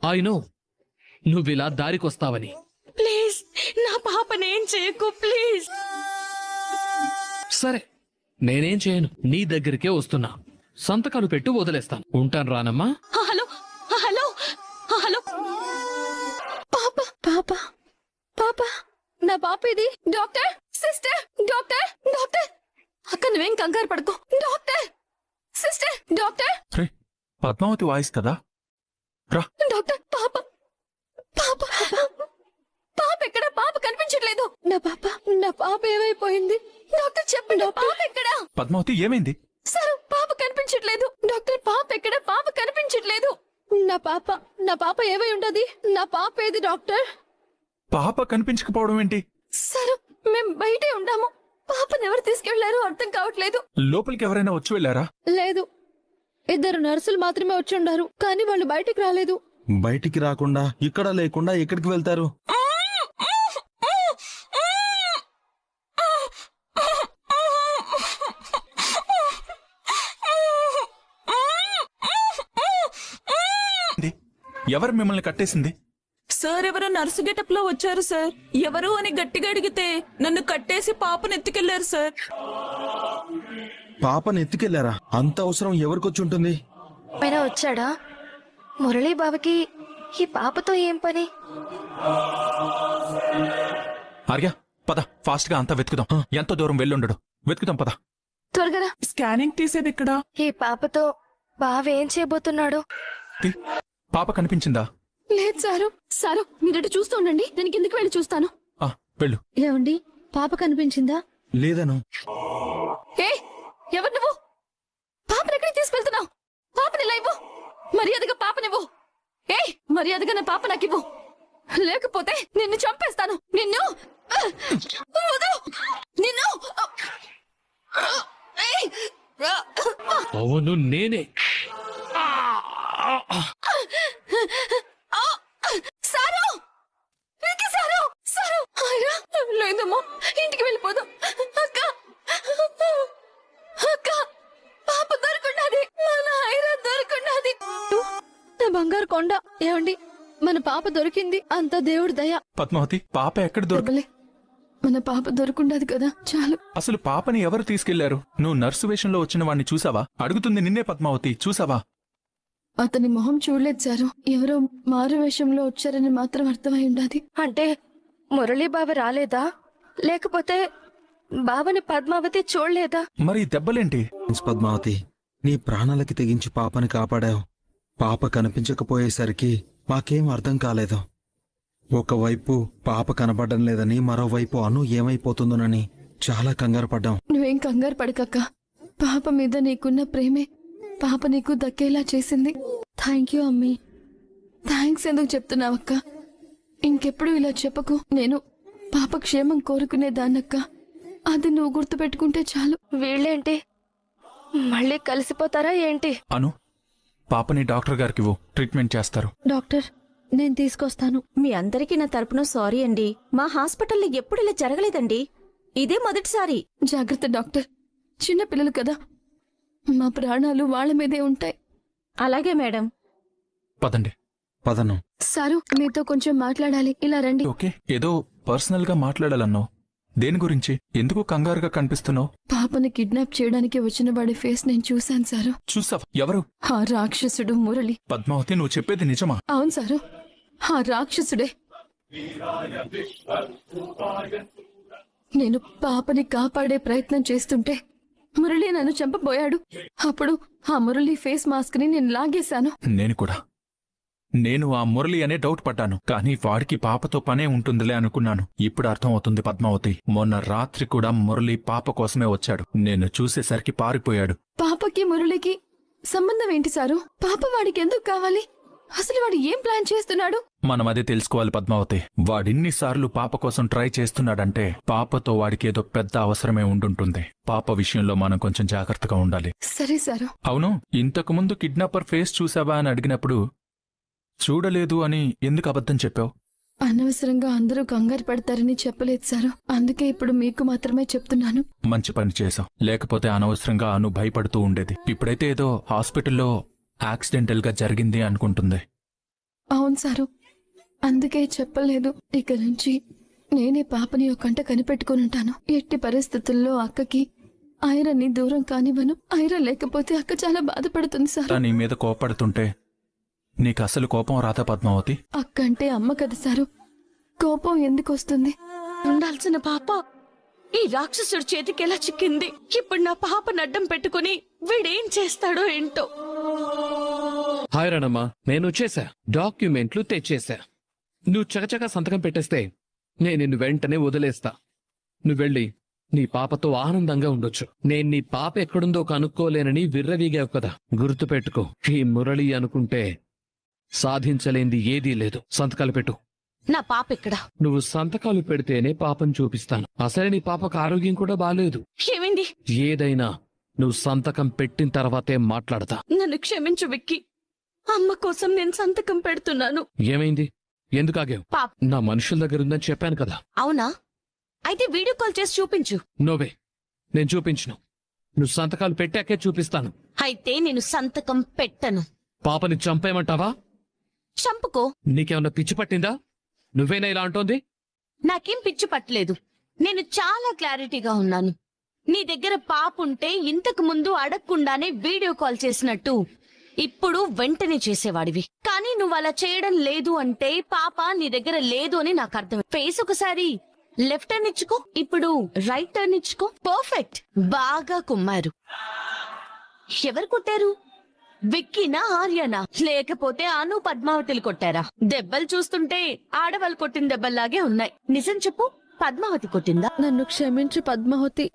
I know నువ్విలా దారికొస్తావని. Please నా పాపనేం చేయకు ప్లీజ్. సరే నేనేం చేయను, నీ దగ్గరికే వస్తున్నా. సంతకాలు పెట్టి వదిలేస్తాను. ఉంటాను రానమ్మా. Hello hello hello. పాప పాప పాప నా పాప ఇది. Doctor sister doctor doctor. అక్క నువ్వేం కంగారు పడుకో. Doctor sister doctor. Padmavati voice కదా. రా డాక్టర్ పాప పాప పాప ఎక్కడ? పాప కనిపించట్లేదు. నా పాప ఏమైపోయింది డాక్టర్ చెప్పండి. పాప ఎక్కడ? పద్మావతి ఏమైంది? సార్ పాప కనిపించట్లేదు డాక్టర్. పాప ఎక్కడ? పాప కనిపించట్లేదు. నా పాప ఏమై ఉండదు. నా పాప ఏది డాక్టర్? పాప కనిపించకపోవడం ఏంటి? సార్ మేం బయటే ఉండాము. పాపను ఎవరు తీసుకెళ్లారో అర్థం కావట్లేదు. లోపలికి ఎవరైనా వచ్చి వెళ్ళారా? లేదు, 2 నర్సులు మాత్రమే వచ్చి ఉండారు, కానీ వాళ్ళు బయటికి రాలేదు. బయటికి రాకుండా ఇక్కడ లేకుండా ఎక్కడికి వెళ్తారు? ఎవరు మిమ్మల్ని కట్టేసింది? సార్ ఎవరో నర్సు గెటప్ లో వచ్చారు సార్. ఎవరు అని గట్టిగా అడిగితే నన్ను కట్టేసి పాపను ఎత్తుకెళ్లారు సార్. పాపను ఎత్తుకెళ్లారా? అంత అవసరం ఎవరికొచ్చి ఉంటుంది? పైన వచ్చాడా? మురళీ బాబుకి ఈ పాపతో ఏం పని? ఆర్య పద, ఫాస్ట్ గా అంతా వెతుకుదాం. ఎంతో దూరం వెళ్ళుండడు, వెతుకుదాం పద. త్వరగా స్కానింగ్ తీసేది ఇక్కడ. ఈ పాపతో బావ ఏం చేయబోతున్నాడు? పాప కనిపించిందా? లేదు సారు మీరటు చూస్తూ ఉండండి, నేను కిందికి వెళ్ళి చూస్తాను. వెళ్ళు. ఏమండి పాప కనిపించిందా? లేదను. ఏ ఎవరు నువ్వు? పాపను ఎక్కడికి తీసుకెళ్తున్నావు? పాపని ఇలా ఇవ్వు. మర్యాదగా పాపనివ్వు. ఏ మర్యాదగా నా పాప నాకివ్వు, లేకపోతే నిన్ను చంపేస్తాను. నిన్ను నిన్ను. అవును నేనే. సారు సారు లేదమ్మా, ఇంటికి వెళ్ళిపోదాం. అక్క అక్క పాప దొరుకున్నది, మన హైరా దొరుకున్నది. నా బంగారు కొండ. ఏమండి మన పాప దొరికింది, అంత దేవుడి దయ. పద్మావతి పాప ఎక్కడ దొరకలే? మన పాప దొరుకుండదు కదా, చాలు. అసలు పాపని ఎవరు తీసుకెళ్లారు? నువ్వు నర్సు వేషంలో వచ్చిన వాణ్ణి చూసావా? అడుగుతుంది నిన్నే పద్మావతి, చూసావా? అతని మొహం చూడలేదు సారు. ఎవరో మారు వేషంలో వచ్చారని మాత్రం అర్థమై ఉండాది. అంటే మురళీ బావ రాలేదా? లేకపోతే బావని పద్మావతి చూడలేదా? మరి దెబ్బలేంటి? పద్మావతి, నీ ప్రాణాలకి తెగించి పాపని కాపాడావు. పాప కనిపించకపోయేసరికి మాకేం అర్థం కాలేదు. ఒకవైపు పాప కనబడడం లేదని, మరోవైపు అను ఏమైపోతుందోనని చాలా కంగారు పడ్డాం. నువ్వేం కంగారు పడకక్క. పాప మీద నీకున్న ప్రేమే పాప నీకు దక్కేలా చేసింది. థ్యాంక్ యూ అమ్మీ. థ్యాంక్స్ ఎందుకు చెప్తున్నావక్క? ఇంకెప్పుడు ఇలా చెప్పకు. నేను పాప క్షేమం కోరుకునేదాన్నక్క. అది నువ్వు గుర్తుపెట్టుకుంటే చాలు. వీళ్ళేంటి మళ్ళీ కలిసిపోతారా ఏంటి? అను, పాపని డాక్టర్ గారికి ట్రీట్మెంట్ చేస్తారు. డాక్టర్ నేను తీసుకొస్తాను. మీ అందరికీ నా తరపున సారీ అండి. మా హాస్పిటల్లో ఎప్పుడు ఇలా జరగలేదండి, ఇదే మొదటిసారి. జాగ్రత్త డాక్టర్, చిన్న పిల్లలు కదా, మా ప్రాణాలు వాళ్ళ మీదే ఉంటాయి. అలాగే మేడం. పదండి. పదను. సారు మీతో కొంచెం మాట్లాడాలి, ఇలా రండి. ఓకే, ఏదో పర్సనల్ గా మాట్లాడాలన్నావు. దేని గురించి? ఎందుకు కంగారుగా కనిపిస్తున్నావు? పాపని కిడ్నాప్ చేయడానికి వచ్చిన వాడి ఫేస్ నేను చూశాను సారు. చూసావా? ఎవరు? ఆ రాక్షసుడు మురళి. పద్మావతి, నువ్వు చెప్పేది నిజమా? అవును సారు, ఆ రాక్షసుడే. నేను పాపని కాపాడే ప్రయత్నం చేస్తుంటే మురళి నన్ను చంపబోయాడు. అప్పుడు ఆ మురళి ఫేస్ మాస్క్ ని నేను లాగేశాను. నేను ఆ మురళి అనే డౌట్ పడ్డాను, కానీ వాడికి పాపతో పనే ఉంటుందిలే అనుకున్నాను. ఇప్పుడు అర్థం అవుతుంది పద్మావతి. మొన్న రాత్రి కూడా మురళి పాప కోసమే వచ్చాడు. నేను చూసేసరికి పారిపోయాడు. పాపకి మురళికి సంబంధం ఏంటి సారు? పాప వాడికి ఎందుకు కావాలి? అసలు వాడు ఏం ప్లాన్ చేస్తున్నాడు? మనం అదే తెలుసుకోవాలి పద్మావతి. వాడిన్నిసార్లు పాప కోసం ట్రై చేస్తున్నాడంటే పాపతో వాడికేదో పెద్ద అవసరమే ఉండుంటుంది. పాప విషయంలో మనం కొంచెం జాగ్రత్తగా ఉండాలి. సరే సారు. అవును, ఇంతకుముందు కిడ్నాపర్ ఫేస్ చూసావా అని అడిగినప్పుడు చూడలేదు అని ఎందుకు అబద్ధం చెప్పావు? అనవసరంగా అందరూ కంగారు పడతారని చెప్పలేదు సారు, అందుకే ఇప్పుడు మీకు మాత్రమే చెప్తున్నాను. మంచి పని చేశావు, లేకపోతే అనవసరంగా అను భయపడుతూ ఉండేది. ఇప్పుడైతే ఏదో హాస్పిటల్లో యాక్సిడెంటల్ గా జరిగింది అనుకుంటుంది. అవును సారు, అందుకే చెప్పలేదు. ఇక నుంచి నేనే పాపని ఒక కంట కనిపెట్టుకుని ఉంటాను. ఎట్టి పరిస్థితుల్లో అక్కకి ఐరన్ని దూరం కానివ్వను. ఐరన్ లేకపోతే అక్క చాలా బాధపడుతుంది సారు. నీ మీద కోపడుతుంటే నీకు అసలు కోపం రాదా పద్మావతి? అక్క అంటే అమ్మ కదా సారు, కోపం ఎందుకు వస్తుంది? ఉండాల్సిన పాప ఈ రాక్షసుడి చేతికి ఎలా చిక్కింది? ఇప్పుడు నా పాపను అడ్డం పెట్టుకుని వీడేం చేస్తాడో ఏంటో. హాయ్ రణమ్మా, నేను వచ్చేసా. డాక్యుమెంట్లు తెచ్చేసా. నువ్వు చకచక సంతకం పెట్టేస్తే నేను నిన్ను వెంటనే వదిలేస్తా. నువ్వు వెళ్ళి నీ పాపతో ఆనందంగా ఉండొచ్చు. నేను నీ పాప ఎక్కడుందో కనుక్కోలేనని విర్రవీగావు కదా, గుర్తుపెట్టుకో. ఈ మురళి అనుకుంటే సాధించలేంది ఏదీ లేదు. సంతకాలు పెట్టు. నా పాప ఎక్కడా? నువ్వు సంతకాలు పెడితేనే పాపను చూపిస్తాను. అసలే నీ పాపకు ఆరోగ్యం కూడా బాలేదు. ఏమైంది? ఏదైనా నువ్వు సంతకం పెట్టిన తర్వాతే మాట్లాడతా. నన్ను క్షమించు విక్కీ. అమ్మ కోసం నేను సంతకం పెడుతున్నాను. ఏమైంది? ఎందుకు ఆగావు? పాప నా మనుషుల దగ్గర ఉందని చెప్పాను కదా. అవునా? అయితే వీడియో కాల్ చేసి చూపించు. నోవే, నేను చూపించను. నువ్వు సంతకాలు పెట్టాకే చూపిస్తాను. అయితే నేను సంతకం పెట్టను. పాపని చంపేయమంటావా? చంపుకో. నీకేమన్నా పిచ్చి పట్టిందా? నువ్వేనా ఇలా అంటోంది? నాకేం పిచ్చి పట్టలేదు. నేను చాలా క్లారిటీగా ఉన్నాను. నీ దగ్గర పాప ఉంటే ఇంతకు ముందు అడగకుండానే వీడియో కాల్ చేసినట్టు ఇప్పుడు వెంటనే చేసేవాడివి. కానీ నువ్వు అలా చేయడం లేదు అంటే పాప నీ దగ్గర లేదు అని నాకు అర్థం. ఫేస్ ఒకసారి లెఫ్ట్ టర్న్ ఇచ్చుకో, ఇప్పుడు రైట్ టర్న్ ఇచ్చుకో. పర్ఫెక్ట్, బాగా కుమ్మారు. ఎవరు కొట్టారు? విక్కీనా, ఆర్యనా, లేకపోతే అను, పద్మావతిలు కొట్టారా? దెబ్బలు చూస్తుంటే ఆడవాళ్ళు కొట్టిన దెబ్బల్లాగే ఉన్నాయి. నిజం చెప్పు, పద్మావతి కొట్టిందా? నన్ను క్షమించు పద్మావతి.